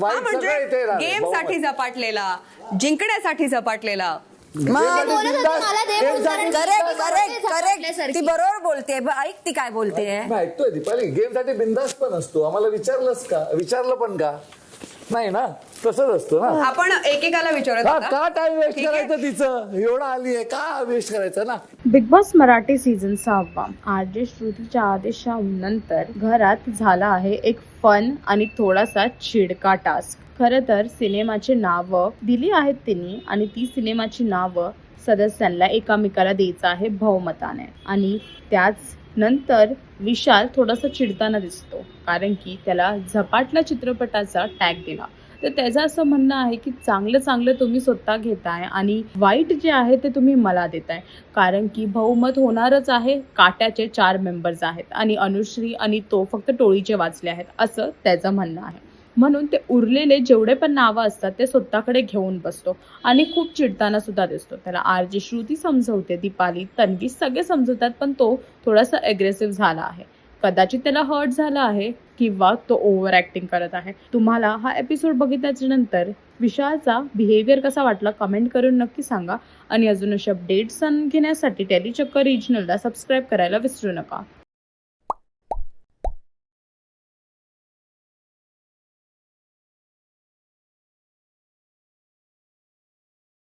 वाईट म्हणजे सगळं इथे राहतं. गेम साठी झपाटलेला, जिंकण्यासाठी झपाटलेला. करेक्ट ती बरोबर बोलते. ऐक ती काय बोलते. ऐकतोय दीपाली, गेम साठी बिंदास पण असतो. आम्हाला विचारलं पण का नाही ना, तसंच असतो ना. आपण एकेकाला विचारत होता. का टाइम वेस्ट करायचं तिचं, एवढं आली आहे का वेस्ट करायचं ना. Big Boss Marathi season 6 RJ श्रुतीच्या आदेशानंतर घरात झाला आहे एक फन आणि थोडासा चिडका टास्क. खरं तर सिनेमाची नावं दिली आहेत तिने आणि ती सिनेमाची नावं सदस्यांना एकामेकाला द्यायचं आहे बहुमताने. आणि त्याच नंतर विशाल थोडासा चिडताना दिसतो कारण की त्याला झपाटला चित्रपटाचा टॅग दिला. तर त्याचं असं म्हणणं आहे की चांगलं तुम्ही स्वतः घेताय आणि वाईट जे आहे ते तुम्ही मला देताय, कारण की बहुमत होणारच आहे. काट्याचे 4 मेंबर्स आहेत आणि अनुश्री आणि तो फक्त टोळीचे वाचले आहेत असं त्याचं म्हणणं आहे. म्हणून ते उरलेले जेवढे पण नावं असतात ते स्वतःकडे घेऊन बसतो आणि खूप चिडताना सुद्धा दिसतो. त्याला आरजे श्रुती समजवते, दीपाली, तन्वी सगळे समजवतात, पण तो थोडासा अग्रेसिव्ह झाला आहे. कदाचित त्याला हर्ट झाला आहे किंवा तो ओव्हर ऍक्टिंग करत आहे. तुम्हाला हा एपिसोड बघितल्याच्या नंतर विशालचा बिहेवियर कसा वाटला कमेंट करून नक्की सांगा. आणि अजून अशा अपडेट्स घेण्यासाठी टेलीचक्कर रिजनलला सबस्क्राईब करायला विसरू नका.